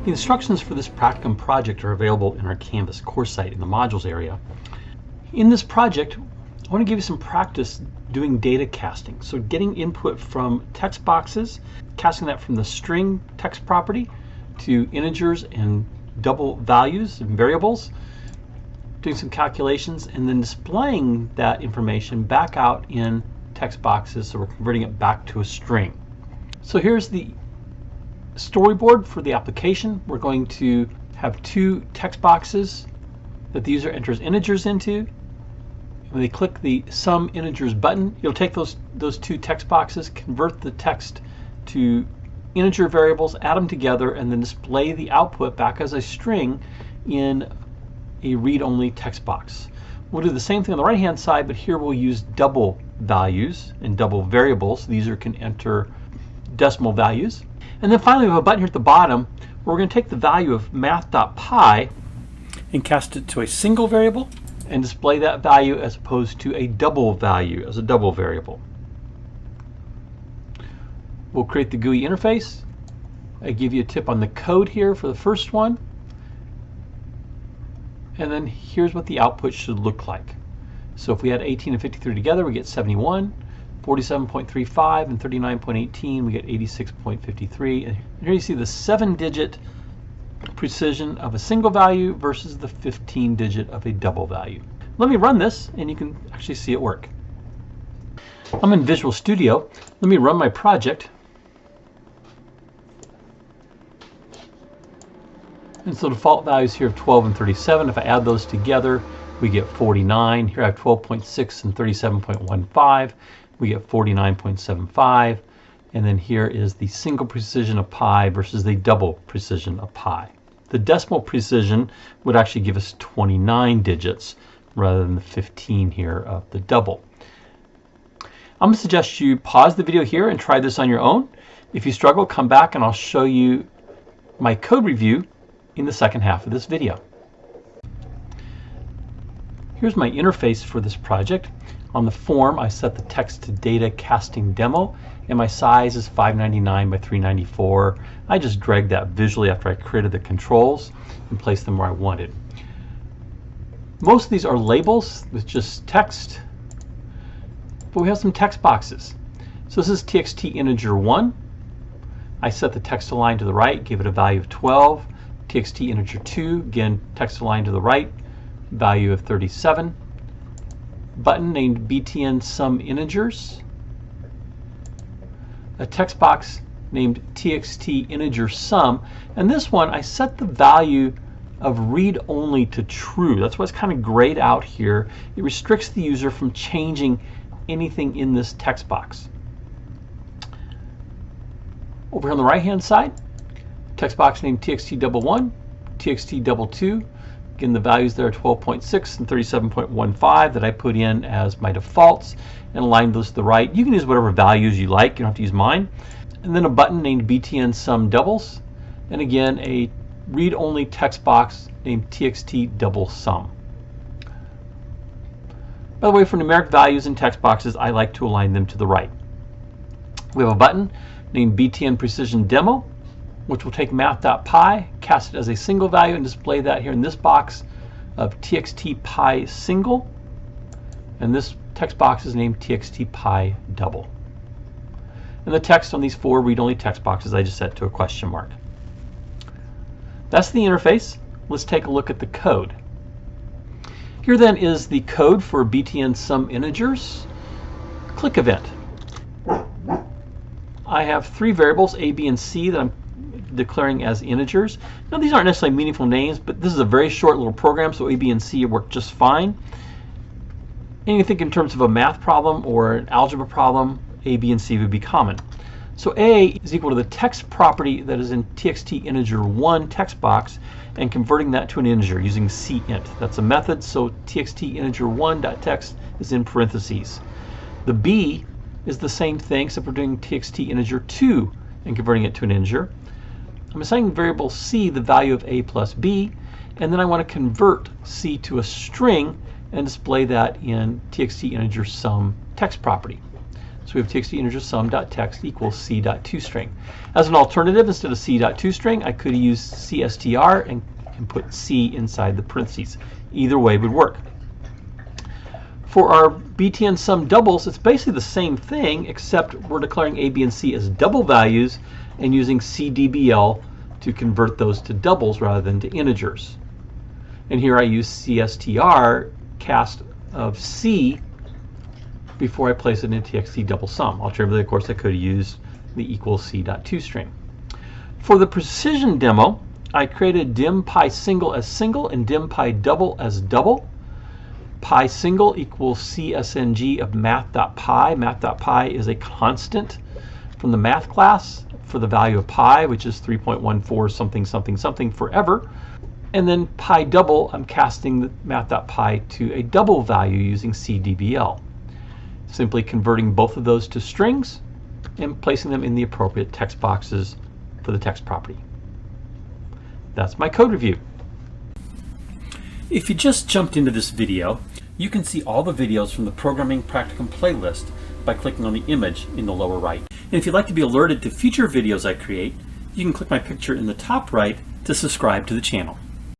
The instructions for this Practicum project are available in our Canvas course site in the modules area. In this project, I want to give you some practice doing data casting. So getting input from text boxes, casting that from the string text property to integers and double values and variables, doing some calculations, and then displaying that information back out in text boxes, so we're converting it back to a string. So here's the storyboard for the application. We're going to have two text boxes that the user enters integers into. When they click the Sum Integers button, you'll take those two text boxes, convert the text to integer variables, add them together, and then display the output back as a string in a read-only text box. We'll do the same thing on the right-hand side, but here we'll use double values and double variables. The user can enter decimal values. And then finally, we have a button here at the bottom where we're going to take the value of math.py and cast it to a single variable and display that value as opposed to a double value as a double variable. We'll create the GUI interface. I give you a tip on the code here for the first one. And then here's what the output should look like. So if we add 18 and 53 together, we get 71, 47.35, and 39.18, we get 86.53. And here you see the 7-digit precision of a single value versus the 15-digit of a double value. Let me run this and you can actually see it work. I'm in Visual Studio. Let me run my project. And so default values here of 12 and 37. If I add those together, we get 49. Here I have 12.6 and 37.15. We get 49.75. And then here is the single precision of pi versus the double precision of pi. The decimal precision would actually give us 29 digits rather than the 15 here of the double. I'm going to suggest you pause the video here and try this on your own. If you struggle, come back and I'll show you my code review in the second half of this video. Here's my interface for this project. On the form, I set the text to data casting demo, and my size is 599 by 394. I just dragged that visually after I created the controls and placed them where I wanted. Most of these are labels with just text, but we have some text boxes. So this is txt integer 1. I set the text align to the right, gave it a value of 12. Txt integer 2, again, text align to the right, value of 37. Button named btn sum integers. A text box named txt integer sum, and this one I set the value of read only to true. That's what's kind of grayed out here. It restricts the user from changing anything in this text box. Over here on the right hand side, text box named txt11, txt22. Again, the values there are 12.6 and 37.15 that I put in as my defaults and aligned those to the right. You can use whatever values you like. You don't have to use mine. And then a button named btn sum doubles. And again, a read-only text box named txt double sum. By the way, for numeric values in text boxes, I like to align them to the right. We have a button named btn precision demo, which will take math.py, cast it as a single value, and display that here in this box of txt_pi single. And this text box is named txt_pi double. And the text on these 4 read-only text boxes I just set to a question mark. That's the interface. Let's take a look at the code. Here then is the code for btn sum integers. Click event. I have 3 variables, a, b, and c, that I'm declaring as integers. Now these aren't necessarily meaningful names, but this is a very short little program, so a, b, and c work just fine. And you think in terms of a math problem or an algebra problem, a, b, and c would be common. So a is equal to the text property that is in txt integer 1 text box and converting that to an integer using cint. That's a method, so txt integer 1.text is in parentheses. The b is the same thing, except we're doing txt integer 2 and converting it to an integer. I'm assigning variable c the value of a plus b, and then I want to convert c to a string and display that in txt integer sum text property. So we have txt integer sum.text equals c.toString. As an alternative, instead of c.toString, I could use cstr and put c inside the parentheses. Either way would work. For our btn sum doubles, it's basically the same thing, except we're declaring a, b, and c as double values and using cdbl to convert those to doubles rather than to integers. And here I use cstr cast of c before I place it in txt double sum. Alternatively, of course, I could use the equals c.toString. For the precision demo, I created dim pi single as single and dim pi double as double. Pi single equals csng of math.pi. Math.pi is a constant from the math class for the value of pi, which is 3.14 something something something forever. And then pi double, I'm casting the math.pi to a double value using cdbl. Simply converting both of those to strings and placing them in the appropriate text boxes for the text property. That's my code review. If you just jumped into this video, you can see all the videos from the Programming Practicum playlist by clicking on the image in the lower right. And if you'd like to be alerted to future videos I create, you can click my picture in the top right to subscribe to the channel.